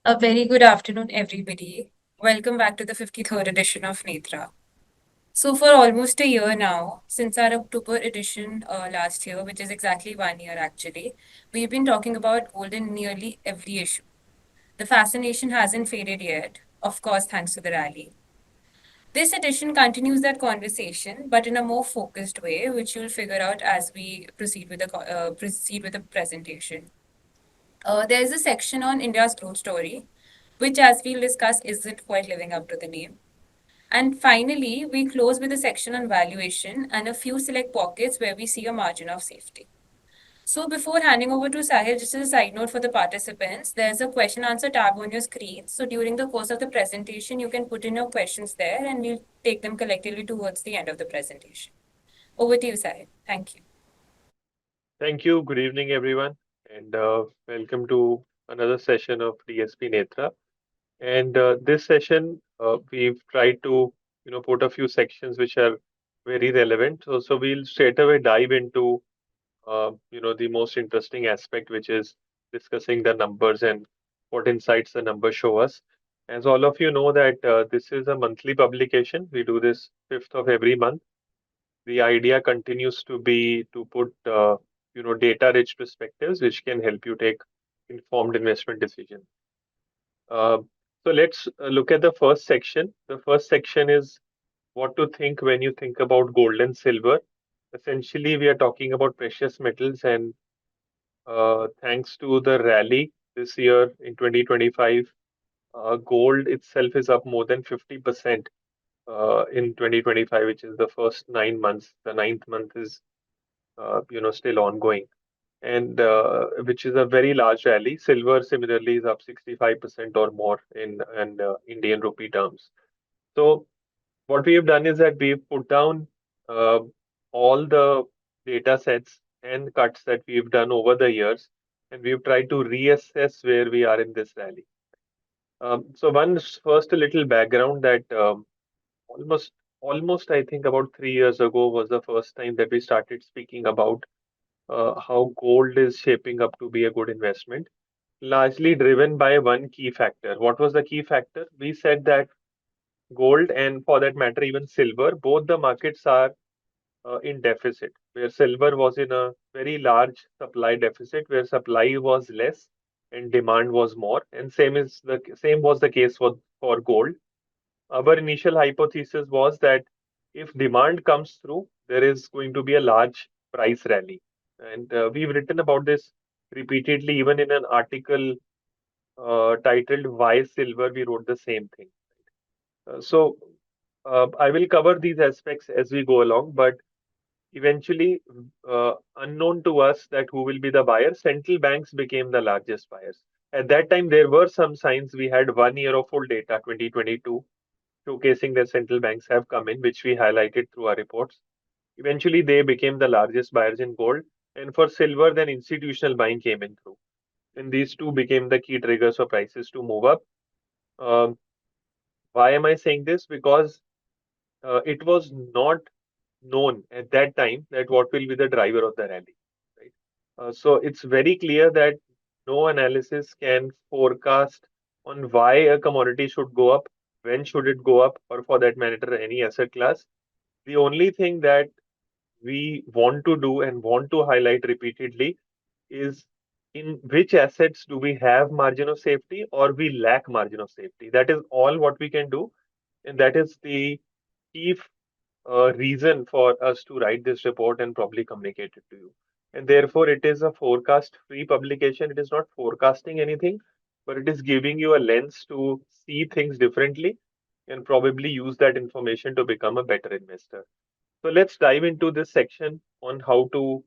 A very good afternoon, everybody. Welcome back to the 53rd edition of Netra. So, for almost a year now, since our October edition last year, which is exactly 1 year actually, we've been talking about gold in nearly every issue. The fascination hasn't faded yet, of course, thanks to the rally. This edition continues that conversation, but in a more focused way, which you'll figure out as we proceed with the presentation. There's a section on India's growth story, which, as we'll discuss, isn't quite living up to the name. And finally, we close with a section on valuation and a few select pockets where we see a margin of safety. So, before handing over to Sahil, just as a side note for the participants, there's a question answer tab on your screen. So, during the course of the presentation, you can put in your questions there and we'll take them collectively towards the end of the presentation. Over to you, Sahil. Thank you. Thank you. Good evening, everyone, and welcome to another session of DSP Netra. And this session, we've tried to, put a few sections which are very relevant. So we'll straight away dive into, the most interesting aspect, which is discussing the numbers and what insights the numbers show us. As all of you know that this is a monthly publication. We do this 5th of every month. The idea continues to be to put data rich perspectives which can help you take informed investment decisions. uh, so let's look at the first section. The first section is what to think when you think about gold and silver. Essentially we are talking about precious metals, and thanks to the rally this year in 2025, gold itself is up more than 50% in 2025, which is the first 9 months. The ninth month is still ongoing, and which is a very large rally. Silver similarly is up 65% or more in Indian rupee terms. So what we have done is that we've put down uh, all the data sets and cuts that we've done over the years, and we've tried to reassess where we are in this rally. So first a little background that almost almost I think about 3 years ago was the first time that we started speaking about how gold is shaping up to be a good investment, largely driven by one key factor. What was the key factor? We said that gold, and for that matter, even silver, both the markets are in deficit, where silver was in a very large supply deficit, where supply was less and demand was more. And same was the case for gold. Our initial hypothesis was that if demand comes through, there is going to be a large price rally. And we've written about this repeatedly, even in an article titled Why Silver, we wrote the same thing. So I will cover these aspects as we go along, but eventually, unknown to us that who will be the buyer, central banks became the largest buyers. At that time, there were some signs. We had 1 year of full data, 2022, showcasing that central banks have come in, which we highlighted through our reports. Eventually, they became the largest buyers in gold. And for silver, then institutional buying came in through. And these two became the key triggers for prices to move up. Um, why am I saying this? Because it was not known at that time that what will be the driver of the rally. Right? So it's very clear that no analysis can forecast on why a commodity should go up, when should it go up, or for that matter, any asset class. The only thing that we want to do and want to highlight repeatedly is in which assets do we have margin of safety or we lack margin of safety. That is all what we can do. And that is the key reason for us to write this report and probably communicate it to you. And therefore, it is a forecast free publication. It is not forecasting anything, but it is giving you a lens to see things differently and probably use that information to become a better investor. So let's dive into this section on how to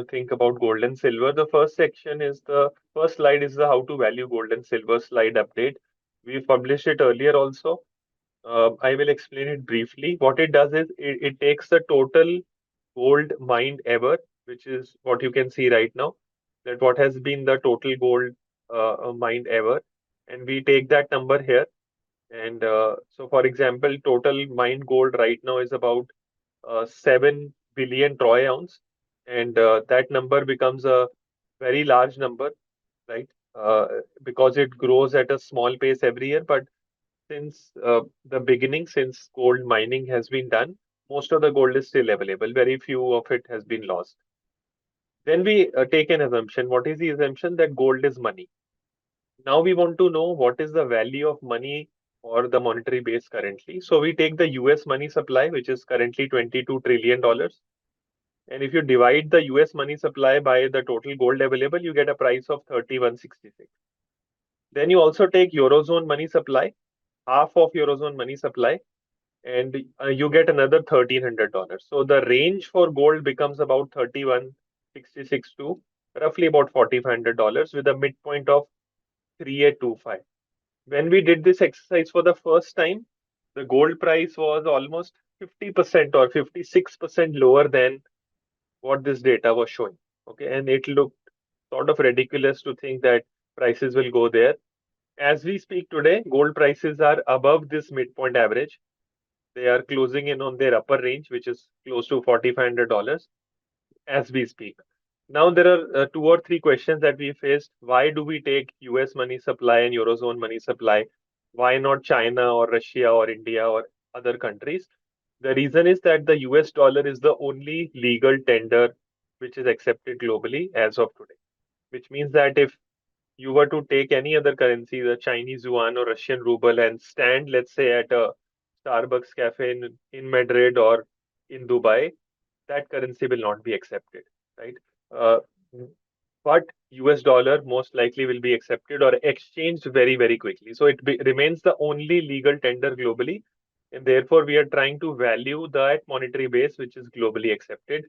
think about gold and silver. The first section is the first slide is the how to value gold and silver slide update. We published it earlier also. I will explain it briefly. What it does is it takes the total gold mined ever, which is what you can see right now, that what has been the total gold mined ever, and we take that number here. And so, for example, total mined gold right now is about 7 billion troy ounce, and that number becomes a very large number, right? uh, because it grows at a small pace every year. But since the beginning, since gold mining has been done, most of the gold is still available. Very few of it has been lost. Then we take an assumption. What is the assumption? That gold is money. Now we want to know what is the value of money or the monetary base currently. So we take the US money supply, which is currently $22 trillion. And if you divide the US money supply by the total gold available, you get a price of 3166. Then you also take Eurozone money supply, half of Eurozone money supply, and you get another $1,300. So the range for gold becomes about 3166 to roughly about $4,500 with a midpoint of 3825. When we did this exercise for the first time, the gold price was almost 50% or 56% lower than what this data was showing. Okay, and it looked sort of ridiculous to think that prices will go there. As we speak today, gold prices are above this midpoint average. They are closing in on their upper range, which is close to $4,500 as we speak. Now, there are two or three questions that we faced. Why do we take US money supply and Eurozone money supply? Why not China or Russia or India or other countries? The reason is that the US dollar is the only legal tender which is accepted globally as of today, which means that if you were to take any other currency, the Chinese yuan or Russian ruble, and stand, let's say, at a Starbucks cafe in Madrid or in Dubai, that currency will not be accepted, right? Uh, but US dollar most likely will be accepted or exchanged very, very quickly. So it remains the only legal tender globally. And therefore, we are trying to value that monetary base, which is globally accepted.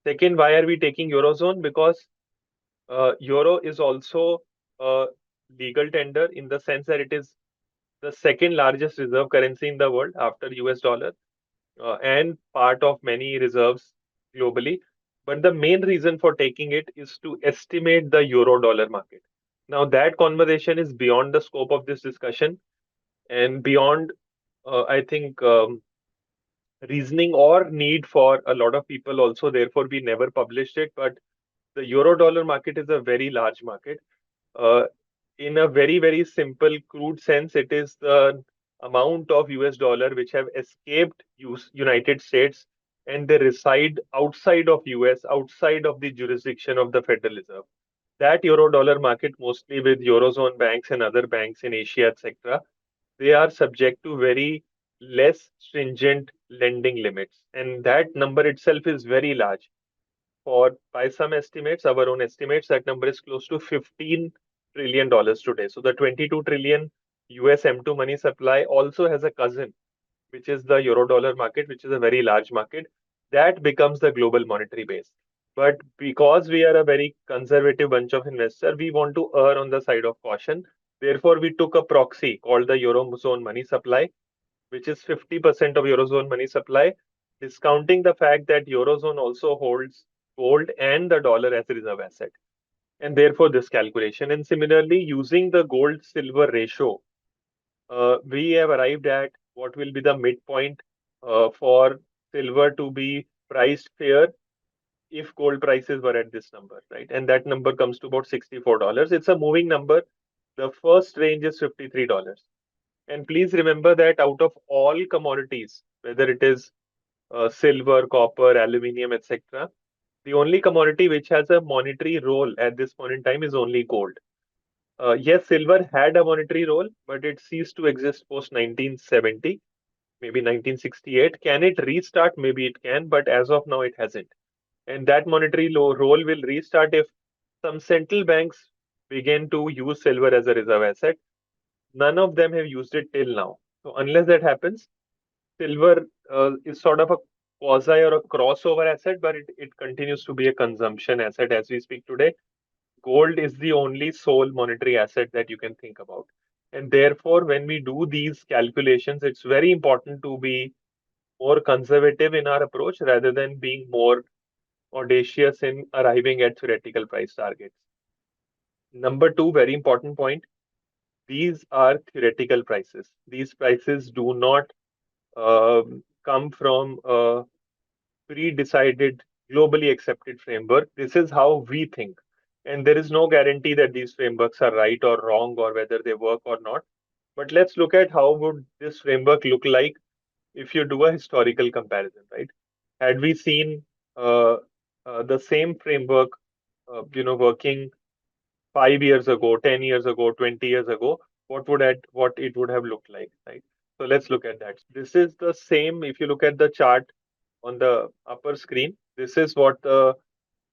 Second, why are we taking Eurozone? Because Euro is also a legal tender in the sense that it is the second largest reserve currency in the world after US dollar and part of many reserves globally. But the main reason for taking it is to estimate the euro dollar market. Now, that conversation is beyond the scope of this discussion and beyond, I think, reasoning or need for a lot of people also. Therefore, we never published it. But the euro dollar market is a very large market. Uh, in a very, very simple, crude sense, it is the amount of US dollar which have escaped United States and they reside outside of US, outside of the jurisdiction of the Federal Reserve. That euro dollar market, mostly with Eurozone banks and other banks in Asia, etc., they are subject to very less stringent lending limits. And that number itself is very large. For by some estimates, our own estimates, that number is close to $15 trillion today. So the 22 trillion US M2 money supply also has a cousin, which is the euro dollar market, which is a very large market. That becomes the global monetary base. But because we are a very conservative bunch of investors, we want to err on the side of caution. Therefore, we took a proxy called the Eurozone money supply, which is 50% of Eurozone money supply, discounting the fact that Eurozone also holds gold and the dollar as a reserve asset. And therefore, this calculation. And similarly, using the gold silver ratio, we have arrived at what will be the midpoint for silver to be priced fair if gold prices were at this number, right? And that number comes to about $64. It's a moving number. The first range is $53. And please remember that out of all commodities, whether it is silver, copper, aluminium, etc., the only commodity which has a monetary role at this point in time is only gold. Yes, silver had a monetary role, but it ceased to exist post 1970, maybe 1968. Can it restart? Maybe it can, but as of now, it hasn't. And that monetary role will restart if some central banks begin to use silver as a reserve asset. None of them have used it till now. So, unless that happens, silver is sort of a quasi or a crossover asset, but it continues to be a consumption asset as we speak today. Gold is the only sole monetary asset that you can think about. And therefore, when we do these calculations, it's very important to be more conservative in our approach rather than being more audacious in arriving at theoretical price targets. Number two, very important point, these are theoretical prices. These prices do not come from pre-decided, globally accepted framework. This is how we think. And there is no guarantee that these frameworks are right or wrong or whether they work or not. But let's look at how would this framework look like if you do a historical comparison, right? Had we seen uh, the same framework, working 5 years ago, 10 years ago, 20 years ago, what it would have looked like, right? So let's look at that. This is the same. If you look at the chart on the upper screen, this is what the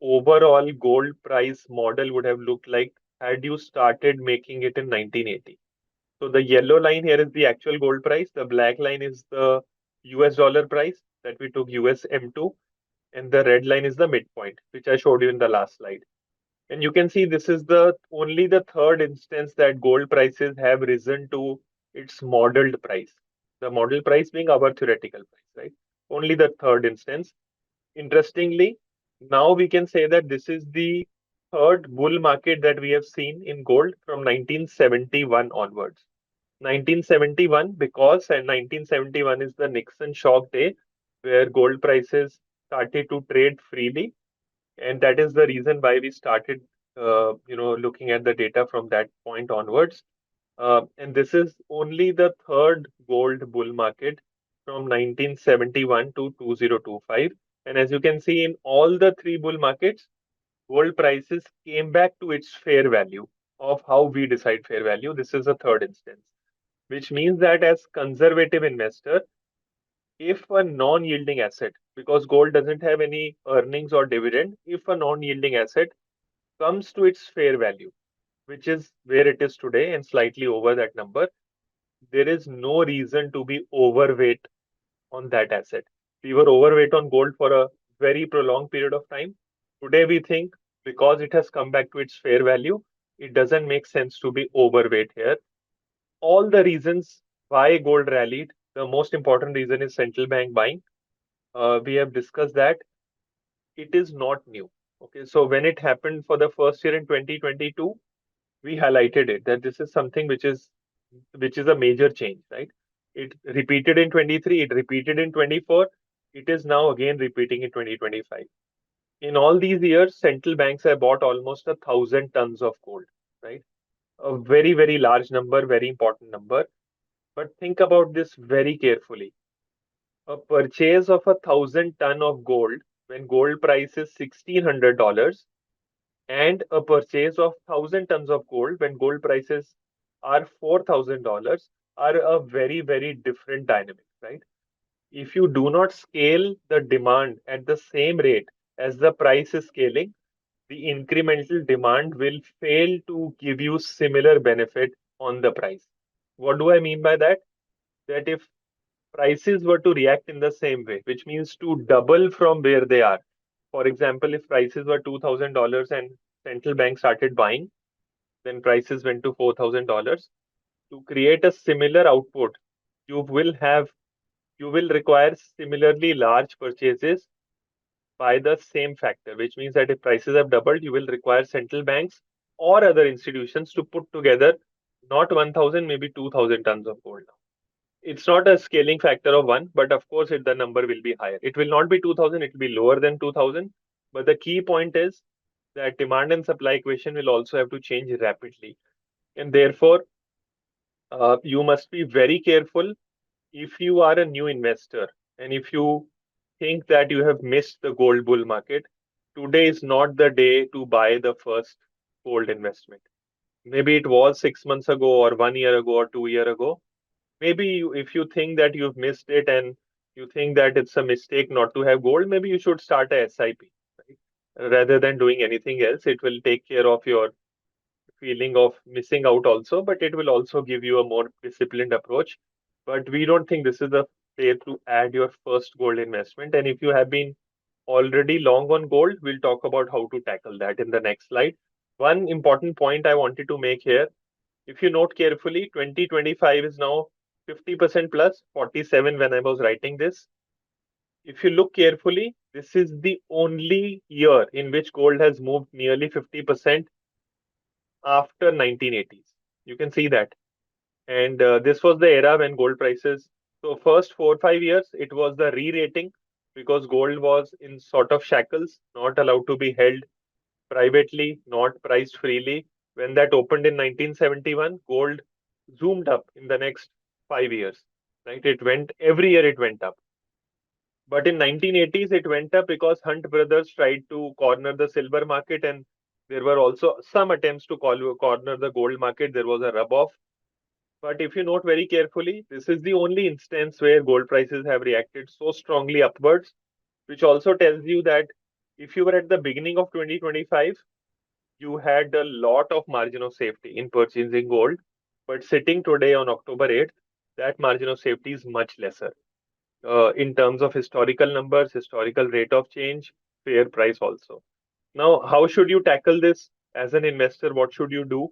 overall gold price model would have looked like had you started making it in 1980. So the yellow line here is the actual gold price. The black line is the US dollar price that we took US M2, and the red line is the midpoint, which I showed you in the last slide. And you can see this is the only the third instance that gold prices have risen to its modeled price. The model price being our theoretical price, right? Only the third instance. Interestingly, now we can say that this is the third bull market that we have seen in gold from 1971 onwards. 1971 because and 1971 is the Nixon shock day where gold prices started to trade freely, and that is the reason why we started looking at the data from that point onwards. And this is only the third gold bull market from 1971 to 2025. And as you can see, in all the three bull markets, gold prices came back to its fair value of how we decide fair value. This is a third instance, which means that as conservative investor, if a non-yielding asset, because gold doesn't have any earnings or dividend, if a non-yielding asset comes to its fair value, which is where it is today and slightly over that number, there is no reason to be overweight on that asset. We were overweight on gold for a very prolonged period of time. Today, we think because it has come back to its fair value, it doesn't make sense to be overweight here. All the reasons why gold rallied, the most important reason is central bank buying. We have discussed that it is not new. Okay, so when it happened for the first year in 2022, we highlighted it that this is something which is a major change, right? It repeated in 23, it repeated in 24, it is now again repeating in 2025. In all these years, central banks have bought almost 1,000 tons of gold, right? A very, very large number, very important number. But think about this very carefully. A purchase of 1,000 ton of gold when gold price is $1,600 and a purchase of 1,000 tons of gold when gold prices are $4,000 are a very, very different dynamic, right? If you do not scale the demand at the same rate as the price is scaling, the incremental demand will fail to give you similar benefit on the price. What do I mean by that? That if prices were to react in the same way, which means to double from where they are. For example, if prices were $2,000 and central bank started buying, then prices went to $4,000. To create a similar output, you will have you will require similarly large purchases by the same factor, which means that if prices have doubled, you will require central banks or other institutions to put together not 1,000, maybe 2,000 tons of gold. It's not a scaling factor of one, but of course, the number will be higher. It will not be 2,000, it will be lower than 2,000. But the key point is that demand and supply equation will also have to change rapidly. And therefore, you must be very careful if you are a new investor and if you think that you have missed the gold bull market. Today is not the day to buy the first gold investment. Maybe it was 6 months ago, or 1 year ago, or 2 year ago. Maybe if you think that you've missed it and you think that it's a mistake not to have gold, maybe you should start a SIP, right? Rather than doing anything else. It will take care of your feeling of missing out also, but it will also give you a more disciplined approach. But we don't think this is the day to add your first gold investment. And if you have been already long on gold, we'll talk about how to tackle that in the next slide. One important point I wanted to make here, if you note carefully, 2025 is now 50% plus, 47 when I was writing this. If you look carefully, this is the only year in which gold has moved nearly 50% after 1980s. You can see that. And this was the era when gold prices, so first 4 or 5 years, it was the re-rating because gold was in sort of shackles, not allowed to be held privately, not priced freely. When that opened in 1971, gold zoomed up in the next 5 years, right? It went every year, it went up. But in 1980s, it went up because Hunt brothers tried to corner the silver market, and there were also some attempts to corner the gold market. There was a rub-off. But if you note very carefully, this is the only instance where gold prices have reacted so strongly upwards, which also tells you that if you were at the beginning of 2025, you had a lot of margin of safety in purchasing gold. But sitting today on October 8th, that margin of safety is much lesser in terms of historical numbers, historical rate of change, fair price also. Now, how should you tackle this as an investor? What should you do?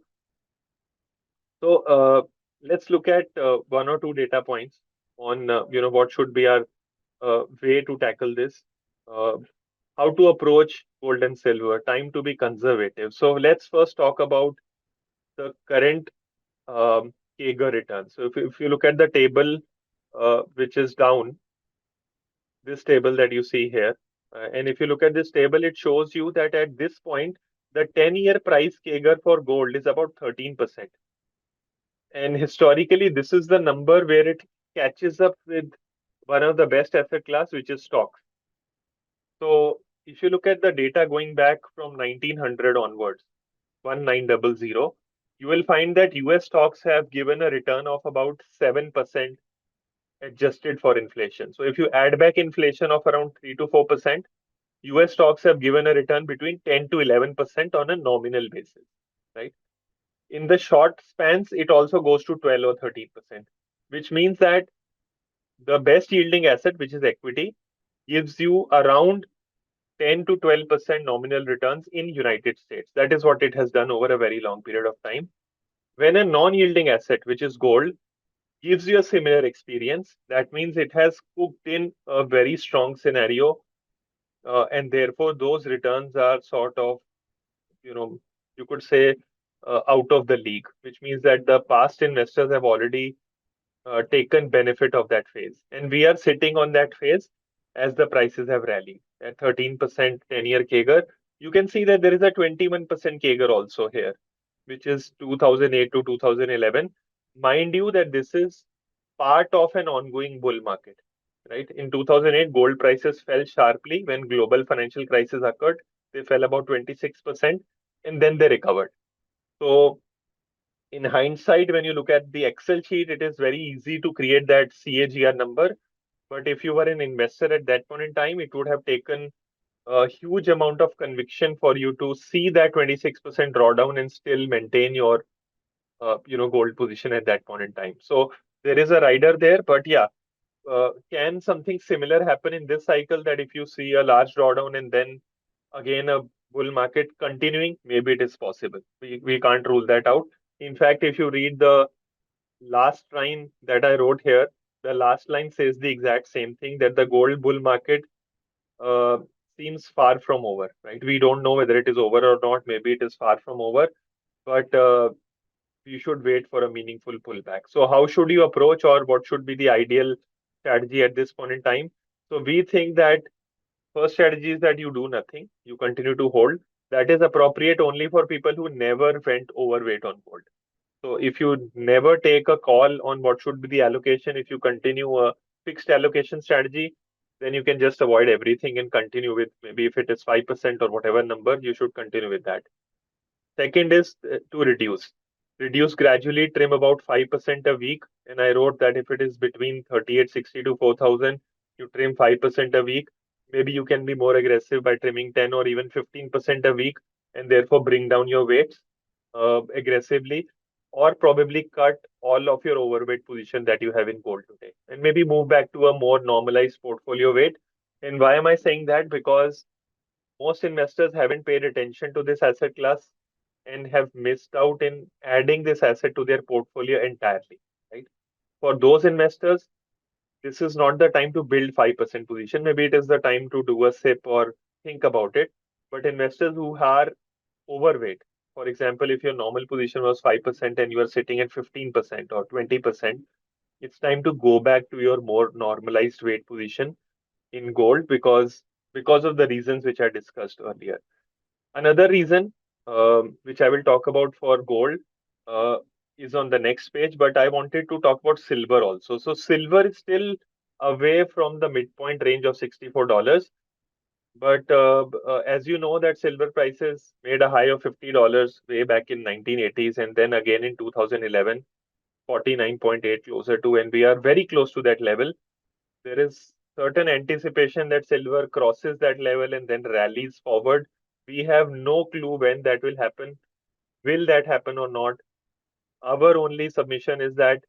So let's look at one or two data points on what should be our way to tackle this. Uh, how to approach gold and silver? Time to be conservative. So let's first talk about the current CAGR return. So if you look at the table which is down, this table that you see here, and if you look at this table, it shows you that at this point, the 10-year price CAGR for gold is about 13%. And historically, this is the number where it catches up with one of the best asset class, which is stocks. So if you look at the data going back from 1900 onwards, 1900, you will find that US stocks have given a return of about 7% adjusted for inflation. So if you add back inflation of around 3 to 4%, US stocks have given a return between 10 to 11% on a nominal basis, right? In the short spans, it also goes to 12 or 13%, which means that the best yielding asset, which is equity, gives you around 10 to 12% nominal returns in United States. That is what it has done over a very long period of time. When a non-yielding asset, which is gold, gives you a similar experience, that means it has cooked in a very strong scenario, and therefore those returns are sort of, you know, you could say out of the league, which means that the past investors have already taken benefit of that phase. And we are sitting on that phase as the prices have rallied at 13% 10-year CAGR. You can see that there is a 21% CAGR also here, which is 2008 to 2011. Mind you that this is part of an ongoing bull market, right? In 2008, gold prices fell sharply when global financial crisis occurred. They fell about 26% and then they recovered. So in hindsight, when you look at the Excel sheet, it is very easy to create that CAGR number. But if you were an investor at that point in time, it would have taken a huge amount of conviction for you to see that 26% drawdown and still maintain your gold position at that point in time. So there is a rider there, but yeah, can something similar happen in this cycle that if you see a large drawdown and then again a bull market continuing, maybe it is possible. We can't rule that out. In fact, if you read the last line that I wrote here, the last line says the exact same thing, that the gold bull market uh, seems far from over, right? We don't know whether it is over or not. Maybe it is far from over, but you should wait for a meaningful pullback. So, how should you approach, or what should be the ideal strategy at this point in time? So, we think that first strategy is that you do nothing, you continue to hold. That is appropriate only for people who never went overweight on gold. So if you never take a call on what should be the allocation, if you continue a fixed allocation strategy, then you can just avoid everything and continue with, maybe if it is 5% or whatever number, you should continue with that. Second is to reduce. Reduce gradually, trim about 5% a week. And I wrote that if it is between 3860 to 4000, you trim 5% a week. Maybe you can be more aggressive by trimming 10 or even 15% a week and therefore bring down your weights aggressively, or probably cut all of your overweight position that you have in gold today and maybe move back to a more normalized portfolio weight. And why am I saying that? Because most investors haven't paid attention to this asset class and have missed out in adding this asset to their portfolio entirely, right? For those investors, this is not the time to build 5% position. Maybe it is the time to do a sip or think about it. But investors who are overweight, for example, if your normal position was 5% and you are sitting at 15% or 20%, it's time to go back to your more normalized weight position in gold because of the reasons which I discussed earlier. Another reason, which I will talk about for gold, uh, is on the next page, but I wanted to talk about silver also. So silver is still away from the midpoint range of $64. But as you know, that silver prices made a high of $50 way back in 1980s, and then again in 2011, 49.8 closer to, and we are very close to that level. There is certain anticipation that silver crosses that level and then rallies forward. We have no clue when that will happen. Will that happen or not? Our only submission is that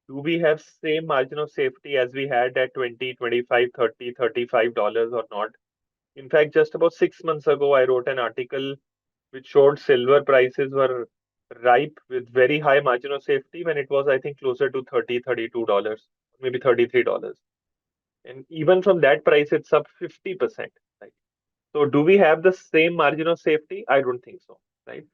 do we have same margin of safety as we had at 20, 25, 30, $35 or not? In fact, just about 6 months ago, I wrote an article which showed silver prices were ripe with very high margin of safety when it was, I think, closer to 30, $32, maybe $33. And even from that price, it's up 50%. Right? So do we have the same margin of safety? I don't think so. Right?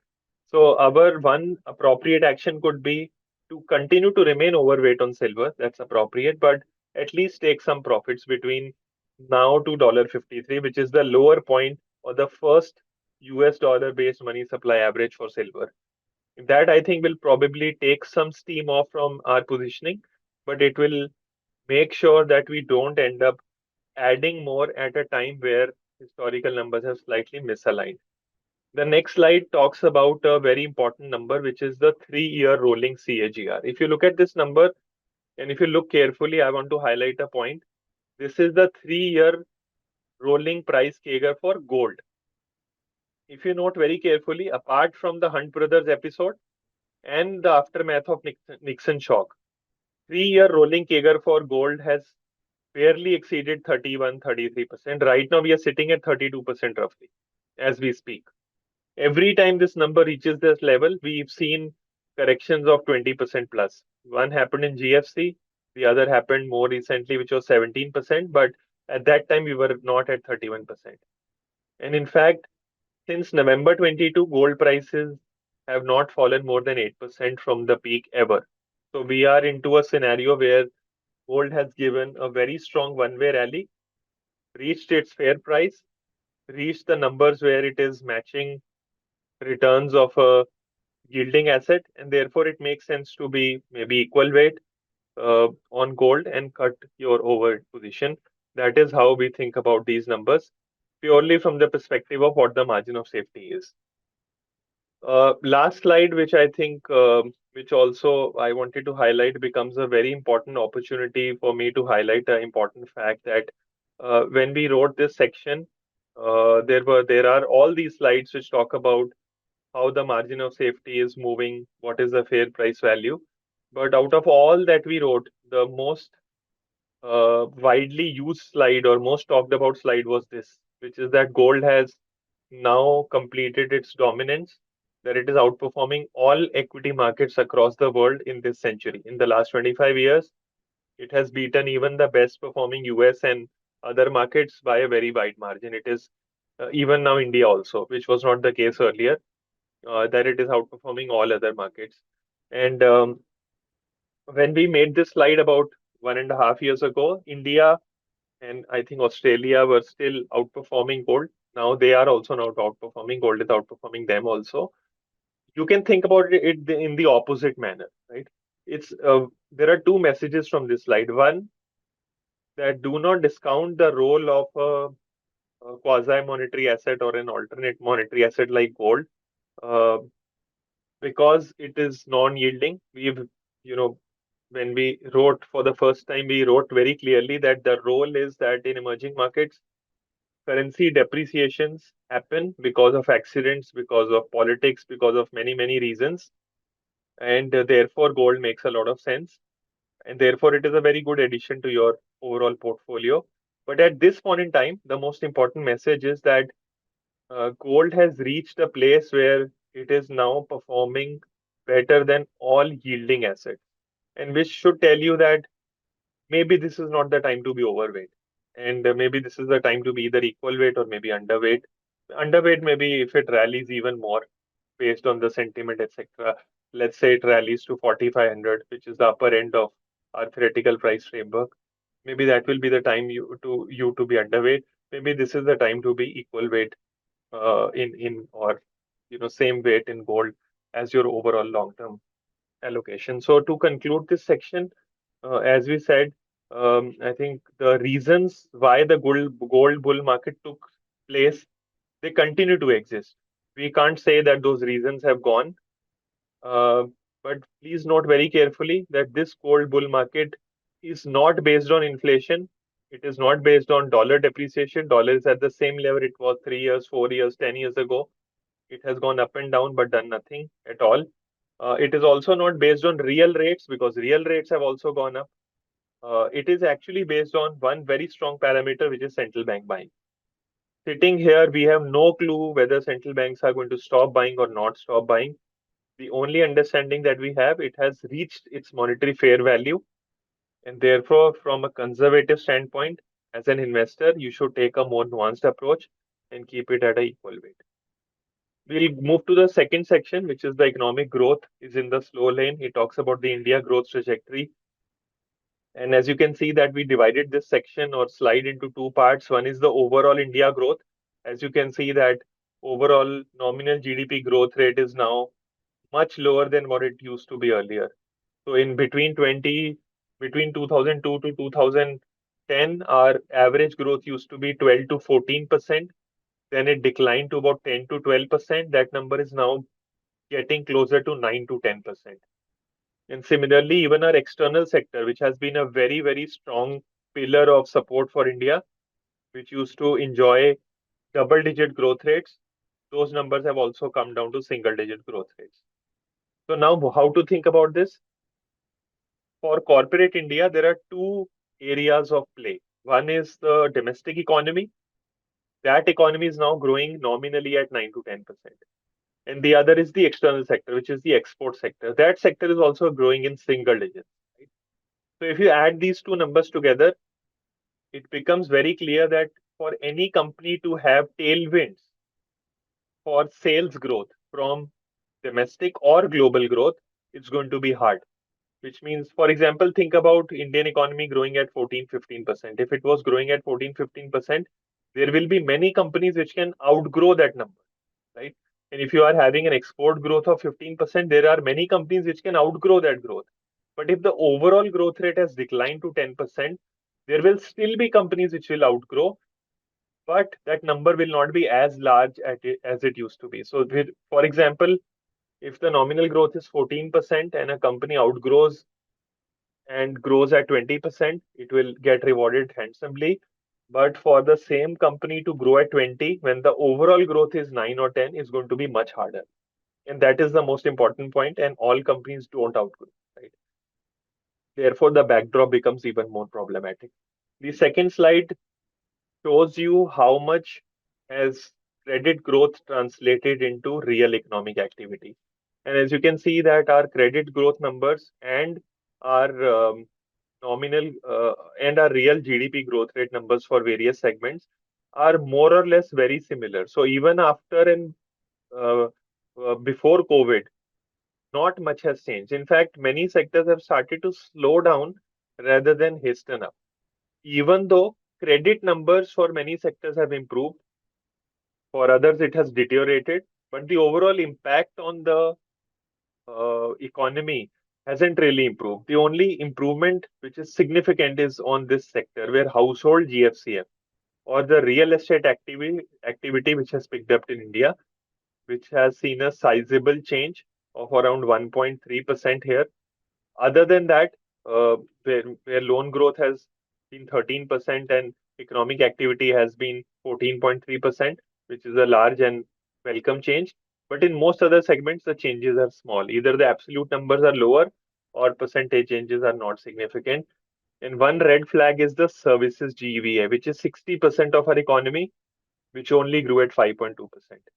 So our one appropriate action could be to continue to remain overweight on silver. That's appropriate, but at least take some profits between now to $53, which is the lower point or the first US dollar based money supply average for silver. That I think will probably take some steam off from our positioning, but it will make sure that we don't end up adding more at a time where historical numbers have slightly misaligned. The next slide talks about a very important number, which is the 3-year rolling CAGR. If you look at this number, and if you look carefully, I want to highlight a point. This is the 3-year rolling price CAGR for gold. If you note very carefully, apart from the Hunt Brothers episode and the aftermath of Nixon shock, 3-year rolling CAGR for gold has barely exceeded 31, 33%. Right now, we are sitting at 32% roughly as we speak. Every time this number reaches this level, we've seen corrections of 20% plus. One happened in GFC, the other happened more recently, which was 17%, but at that time we were not at 31%. And in fact, since November 22, gold prices have not fallen more than 8% from the peak ever. So we are into a scenario where gold has given a very strong one-way rally, reached its fair price, reached the numbers where it is matching returns of a yielding asset, and therefore it makes sense to be maybe equal weight on gold and cut your over position. That is how we think about these numbers, purely from the perspective of what the margin of safety is. Last slide, which I think, which also I wanted to highlight, becomes a very important opportunity for me to highlight an important fact that when we wrote this section, there are all these slides which talk about how the margin of safety is moving, what is the fair price value. But out of all that we wrote, the most widely used slide or most talked about slide was this, which is that gold has now completed its dominance, that it is outperforming all equity markets across the world in this century. In the last 25 years, it has beaten even the best performing US and other markets by a very wide margin. It is even now India also, which was not the case earlier, that it is outperforming all other markets. And when we made this slide about 1.5 years ago, India and I think Australia were still outperforming gold. Now they are also not outperforming. Gold is outperforming them also. You can think about it in the opposite manner, right? It's there are two messages from this slide. One, that do not discount the role of a quasi-monetary asset or an alternate monetary asset like gold. Uh, because it is non-yielding. You know, when we wrote for the first time, we wrote very clearly that the role is that in emerging markets, currency depreciations happen because of accidents, because of politics, because of many, many reasons. And therefore, gold makes a lot of sense. And therefore, it is a very good addition to your overall portfolio. But at this point in time, the most important message is that gold has reached a place where it is now performing better than all yielding assets, and which should tell you that maybe this is not the time to be overweight, and maybe this is the time to be either equal weight or maybe underweight. Underweight, maybe if it rallies even more based on the sentiment, etc. Let's say it rallies to 4,500, which is the upper end of our theoretical price framework. Maybe that will be the time you to be underweight. Maybe this is the time to be equal weight in or same weight in gold as your overall long-term allocation. So to conclude this section, as we said, I think the reasons why the gold bull market took place, they continue to exist. We can't say that those reasons have gone, uh, but please note very carefully that this gold bull market is not based on inflation. It is not based on dollar depreciation. Dollar is at the same level it was 3 years, 4 years, 10 years ago. It has gone up and down but done nothing at all. It is also not based on real rates because real rates have also gone up. It is actually based on one very strong parameter, which is central bank buying. Sitting here, we have no clue whether central banks are going to stop buying or not stop buying. The only understanding that we have, it has reached its monetary fair value. And therefore, from a conservative standpoint, as an investor, you should take a more nuanced approach and keep it at an equal weight. We'll move to the second section, which is the economic growth is in the slow lane. It talks about the India growth trajectory. And as you can see that we divided this section or slide into two parts. One is the overall India growth. As you can see that overall nominal GDP growth rate is now much lower than what it used to be earlier. So in between 2002 to 2010, our average growth used to be 12 to 14%. Then it declined to about 10 to 12%. That number is now getting closer to 9 to 10%. And similarly, even our external sector, which has been a very, very strong pillar of support for India, which used to enjoy double digit growth rates, those numbers have also come down to single digit growth rates. So now how to think about this? For corporate India, there are two areas of play. One is the domestic economy. That economy is now growing nominally at 9 to 10%. And the other is the external sector, which is the export sector. That sector is also growing in single digits. Right? So if you add these two numbers together, it becomes very clear that for any company to have tailwinds for sales growth from domestic or global growth, it's going to be hard. Which means, for example, think about Indian economy growing at 14, 15%. If it was growing at 14, 15%, there will be many companies which can outgrow that number, right? And if you are having an export growth of 15%, there are many companies which can outgrow that growth. But if the overall growth rate has declined to 10%, there will still be companies which will outgrow, but that number will not be as large as it used to be. So, for example, if the nominal growth is 14% and a company outgrows and grows at 20%, it will get rewarded handsomely. But for the same company to grow at 20, when the overall growth is 9 or 10, is going to be much harder. And that is the most important point, and all companies don't outgrow, right? Therefore, the backdrop becomes even more problematic. The second slide shows you how much has credit growth translated into real economic activity. And as you can see that our credit growth numbers and our nominal and our real GDP growth rate numbers for various segments are more or less very similar. So even after and uh, before COVID, not much has changed. In fact, many sectors have started to slow down rather than hasten up. Even though credit numbers for many sectors have improved, for others it has deteriorated, but the overall impact on the economy hasn't really improved. The only improvement which is significant is on this sector where household GFCF or the real estate activity which has picked up in India, which has seen a sizable change of around 1.3% here. Other than that, where loan growth has been 13% and economic activity has been 14.3%, which is a large and welcome change. But in most other segments, the changes are small. Either the absolute numbers are lower or percentage changes are not significant. And one red flag is the services GEVA, which is 60% of our economy, which only grew at 5.2%.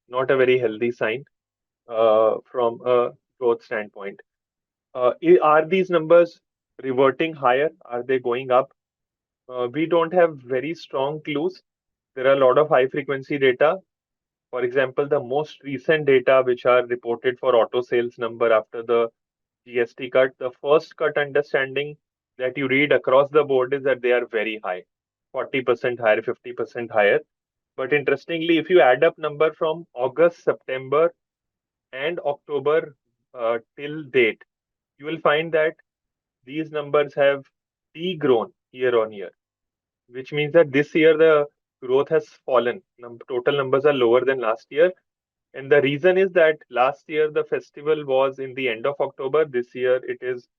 Not a very healthy sign from a growth standpoint. Are these numbers reverting higher? Are they going up? We don't have very strong clues. There are a lot of high frequency data. For example, the most recent data which are reported for auto sales number after the GST cut, the first cut understanding that you read across the board is that they are very high, 40% higher, 50% higher. But interestingly, if you add up number from August, September, and October till date, you will find that these numbers have degrown year on year, which means that this year the growth has fallen. Total numbers are lower than last year. And the reason is that last year the festival was in the end of October. This year it is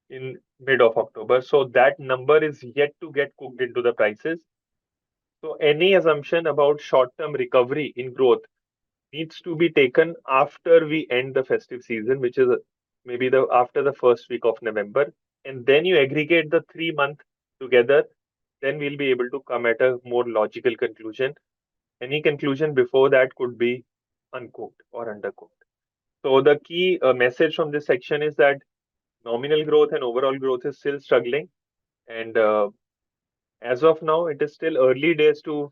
in mid of October. So that number is yet to get cooked into the prices. So any assumption about short-term recovery in growth needs to be taken after we end the festive season, which is maybe the after the first week of November, and then you aggregate the 3 month together. Then we'll be able to come at a more logical conclusion. Any conclusion before that could be uncooked or undercooked. So the key message from this section is that nominal growth and overall growth is still struggling, and as of now, it is still early days to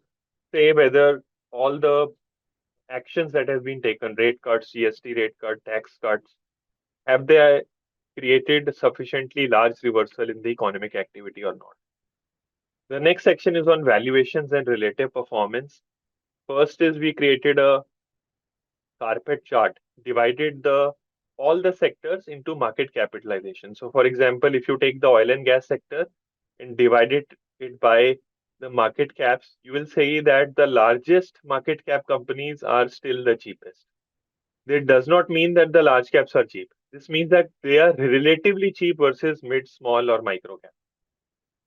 say whether all the actions that have been taken, rate cuts, GST rate cut, tax cuts, have they created sufficiently large reversal in the economic activity or not? The next section is on valuations and relative performance. First is we created a carpet chart, divided the all the sectors into market capitalization. So for example, if you take the oil and gas sector and divide it by the market caps, you will see that the largest market cap companies are still the cheapest. It does not mean that the large caps are cheap. This means that they are relatively cheap versus mid, small, or micro cap.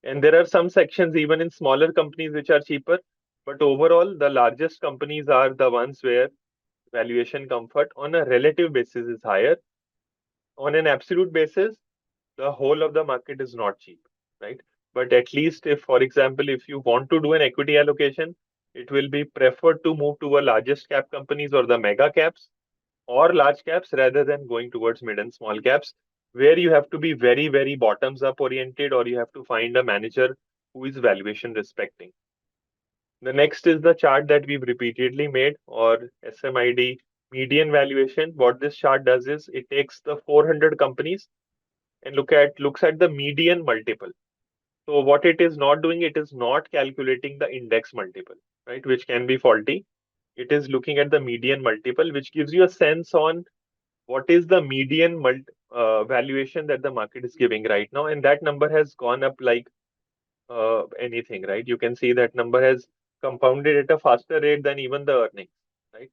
And there are some sections even in smaller companies which are cheaper. But overall, the largest companies are the ones where valuation comfort on a relative basis is higher. On an absolute basis, the whole of the market is not cheap, right? But at least if, for example, if you want to do an equity allocation, it will be preferred to move to a largest cap companies or the mega caps or large caps rather than going towards mid and small caps, where you have to be very, very bottoms up oriented or you have to find a manager who is valuation respecting. The next is the chart that we've repeatedly made, or SMID median valuation. What this chart does is it takes the 400 companies and looks at the median multiple. So what it is not doing, it is not calculating the index multiple, right, which can be faulty. It is looking at the median multiple, which gives you a sense on what is the median valuation that the market is giving right now, and that number has gone up like anything, right? You can see that number has compounded at a faster rate than even the earnings, right?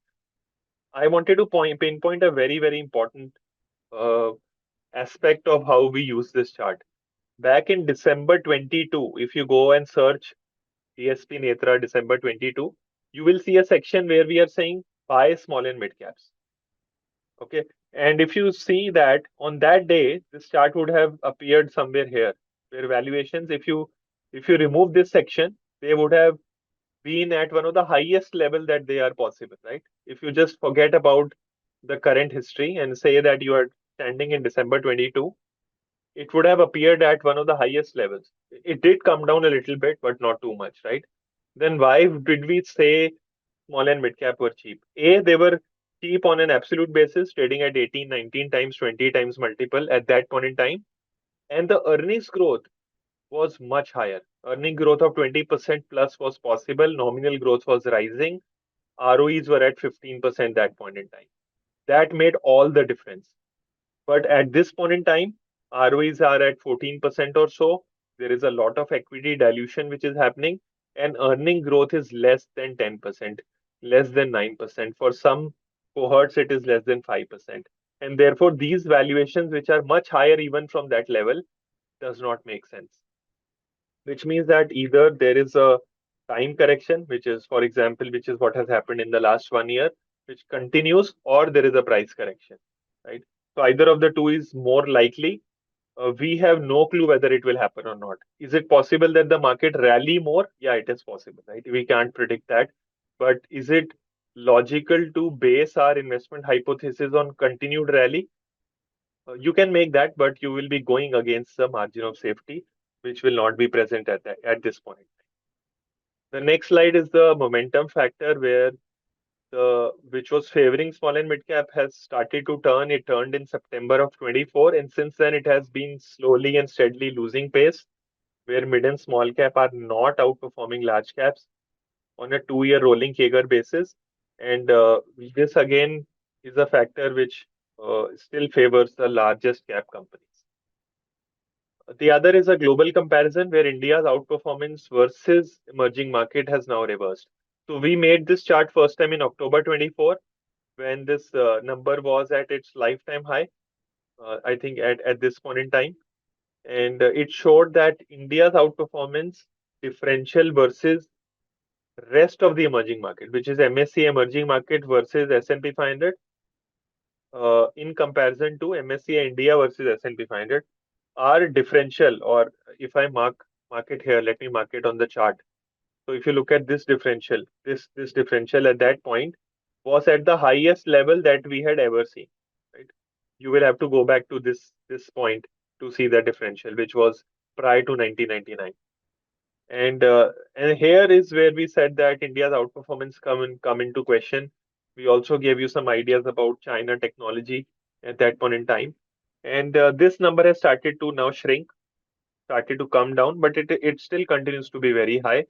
I wanted to pinpoint a very, very important uh, aspect of how we use this chart. Back in December 22, if you go and search DSP Netra December 22, you will see a section where we are saying buy small and mid caps. Okay. And if you see that on that day, this chart would have appeared somewhere here, where valuations, if you remove this section, they would have been at one of the highest level that they are possible, right? If you just forget about the current history and say that you are standing in December 22, it would have appeared at one of the highest levels. It did come down a little bit, but not too much, right? Then why did we say small and mid cap were cheap? A, they were cheap on an absolute basis, trading at 18, 19 times, 20 times multiple at that point in time. And the earnings growth was much higher. Earning growth of 20% plus was possible. Nominal growth was rising. ROEs were at 15% that point in time. That made all the difference. But at this point in time, ROEs are at 14% or so. There is a lot of equity dilution which is happening, and earning growth is less than 10%, less than 9%. For some cohorts, it is less than 5%. And therefore, these valuations, which are much higher even from that level, does not make sense. Which means that either there is a time correction, which is, for example, which is what has happened in the last 1 year, which continues, or there is a price correction, right? So either of the two is more likely. We have no clue whether it will happen or not. Is it possible that the market rally more? Yeah, it is possible, right? We can't predict that. But is it logical to base our investment hypothesis on continued rally? You can make that, but you will be going against the margin of safety, which will not be present at this point. The next slide is the momentum factor, where the which was favoring small and mid cap has started to turn. It turned in September of 24, and since then it has been slowly and steadily losing pace, where mid and small cap are not outperforming large caps. on a 2-year rolling CAGR basis. And this again is a factor which still favors the largest cap companies. The other is a global comparison where India's outperformance versus emerging market has now reversed. So we made this chart first time in October 24 when this number was at its lifetime high, I think at this point in time. And it showed that India's outperformance differential versus rest of the emerging market, which is MSCI emerging market versus S&P 500, in comparison to MSCI India versus S&P 500, are differential. Or if I mark it here, let me mark it on the chart. So if you look at this differential, this differential at that point was at the highest level that we had ever seen. Right? You will have to go back to this point to see the differential, which was prior to 1999. And here is where we said that India's outperformance come into question. We also gave you some ideas about China technology at that point in time, and this number has started to now shrink, started to come down, but it still continues to be very high.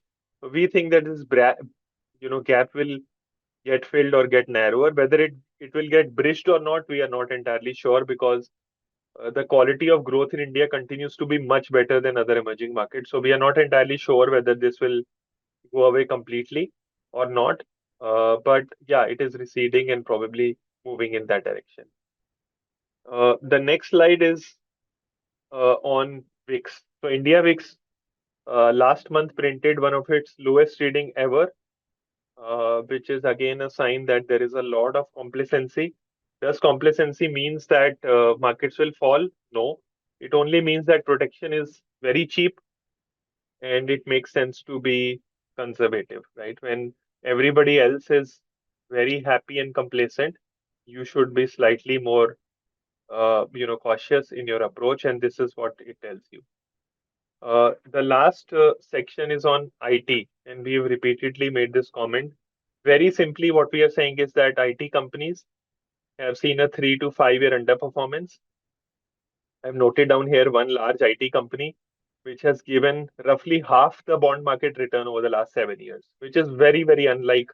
We think that this gap will get filled or get narrower. Whether it will get bridged or not, we are not entirely sure, because the quality of growth in India continues to be much better than other emerging markets. So we are not entirely sure whether this will go away completely or not. But yeah, it is receding and probably moving in that direction. The next slide is on VIX. So India VIX last month printed one of its lowest reading ever, which is again a sign that there is a lot of complacency. Does complacency means that markets will fall? No. It only means that protection is very cheap and it makes sense to be conservative, right? When everybody else is very happy and complacent, you should be slightly more, cautious in your approach, and this is what it tells you. The last section is on IT, and we've repeatedly made this comment. Very simply, what we are saying is that IT companies have seen a 3 to 5 year underperformance. I've noted down here one large IT company which has given roughly half the bond market return over the last 7 years, which is very, very unlike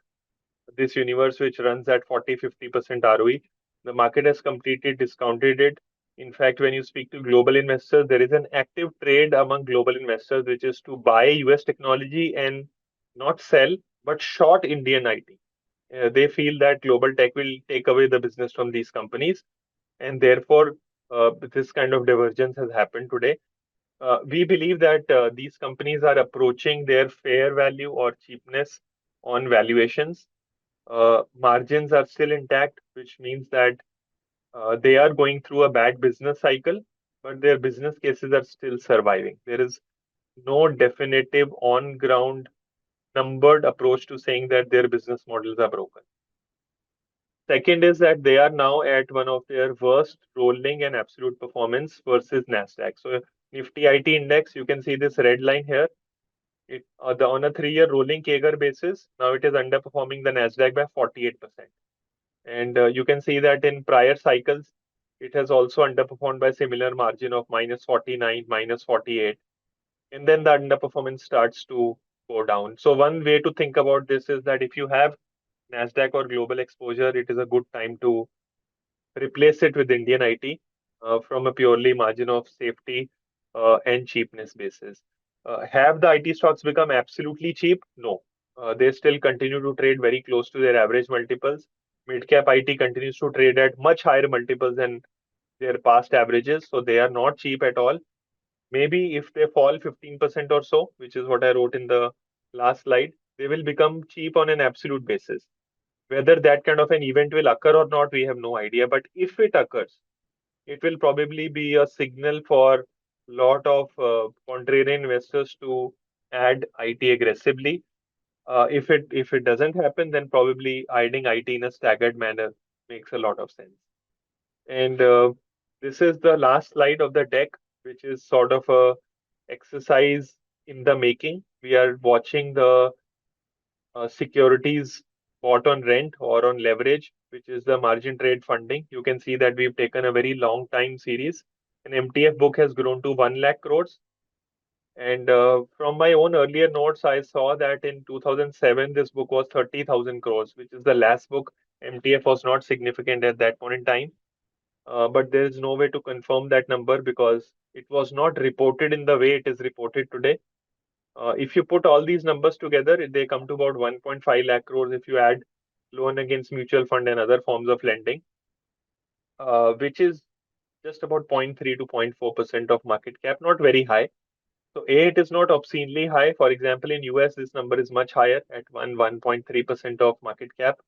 this universe which runs at 40-50% ROE. The market has completely discounted it. In fact, when you speak to global investors, there is an active trade among global investors, which is to buy US technology and not sell, but short Indian IT. They feel that global tech will take away the business from these companies, and therefore, this kind of divergence has happened today. We believe that these companies are approaching their fair value or cheapness on valuations. Margins are still intact, which means that they are going through a bad business cycle, but their business cases are still surviving. There is no definitive on ground numbered approach to saying that their business models are broken. Second is that they are now at one of their worst rolling and absolute performance versus Nasdaq. So Nifty IT index, you can see this red line here. On a 3 year rolling CAGR basis, now it is underperforming the Nasdaq by 48%. And you can see that in prior cycles, it has also underperformed by similar margin of -49, -48. And then the underperformance starts to go down. So one way to think about this is that if you have Nasdaq or global exposure, it is a good time to replace it with Indian IT from a purely margin of safety and cheapness basis. Have the IT stocks become absolutely cheap? No. They still continue to trade very close to their average multiples. Mid cap IT continues to trade at much higher multiples than their past averages, so they are not cheap at all. Maybe if they fall 15% or so, which is what I wrote in the last slide, they will become cheap on an absolute basis. Whether that kind of an event will occur or not, we have no idea. But if it occurs, it will probably be a signal for lot of contrarian investors to add IT aggressively. If it doesn't happen, then probably adding IT in a staggered manner makes a lot of sense. And this is the last slide of the deck, which is sort of a exercise in the making. We are watching the securities bought on rent or on leverage, which is the margin trade funding. You can see that we've taken a very long time series. An MTF book has grown to 1 lakh crores. And from my own earlier notes, I saw that in 2007, this book was 30,000 crores, which is the last book. MTF was not significant at that point in time. But there is no way to confirm that number because it was not reported in the way it is reported today. If you put all these numbers together, they come to about 1.5 lakh crores if you add loan against mutual fund and other forms of lending, which is just about 0.3 to 0.4% of market cap, not very high. So A, it is not obscenely high. For example, in US, this number is much higher at 1.3% of market cap.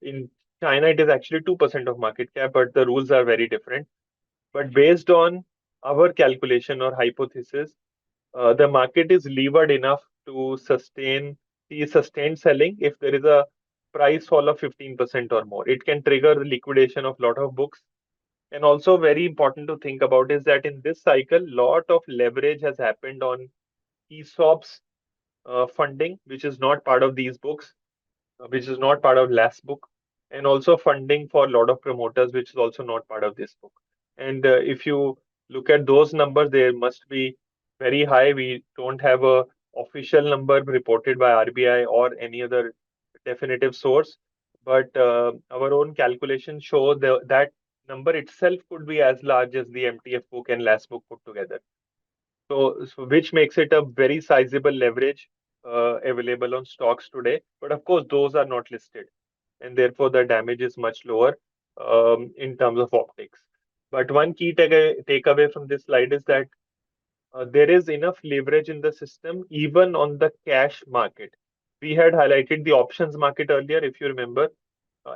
In China, it is actually 2% of market cap, but the rules are very different. But based on our calculation or hypothesis, the market is levered enough to see sustained selling if there is a price fall of 15% or more. It can trigger the liquidation of lot of books. And also very important to think about is that in this cycle, lot of leverage has happened on ESOPs funding, which is not part of these books, which is not part of last book, and also funding for a lot of promoters, which is also not part of this book. And if you look at those numbers, they must be very high. We don't have a official number reported by RBI or any other definitive source, but our own calculations show that number itself could be as large as the MTF book and last book put together. So which makes it a very sizable leverage available on stocks today. But of course, those are not listed, and therefore the damage is much lower in terms of optics. But one key takeaway from this slide is that there is enough leverage in the system, even on the cash market. We had highlighted the options market earlier, if you remember.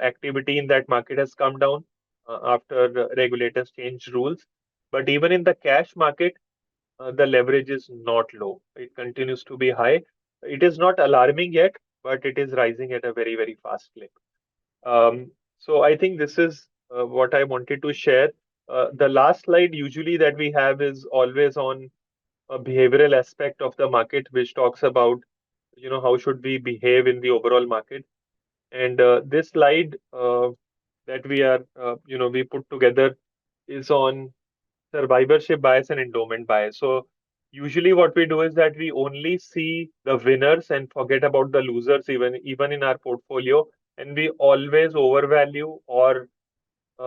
Activity in that market has come down after regulators changed rules. But even in the cash market, the leverage is not low. It continues to be high. It is not alarming yet, but it is rising at a very, very fast clip. So I think this is what I wanted to share. The last slide usually that we have is always on a behavioral aspect of the market, which talks about, how should we behave in the overall market. And this slide that we put together is on survivorship bias and endowment bias. So usually what we do is that we only see the winners and forget about the losers even in our portfolio, and we always overvalue or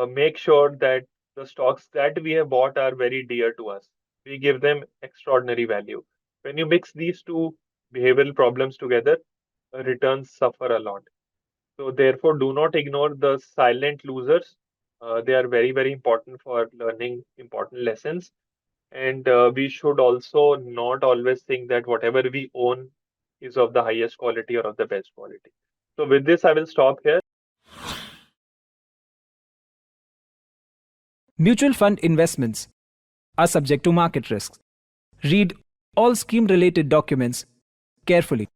make sure that the stocks that we have bought are very dear to us. We give them extraordinary value. When you mix these two behavioral problems together, returns suffer a lot. So therefore, do not ignore the silent losers. They are very, very important for learning important lessons. And we should also not always think that whatever we own is of the highest quality or of the best quality. So with this, I will stop here. Mutual fund investments are subject to market risks. Read all scheme-related documents carefully.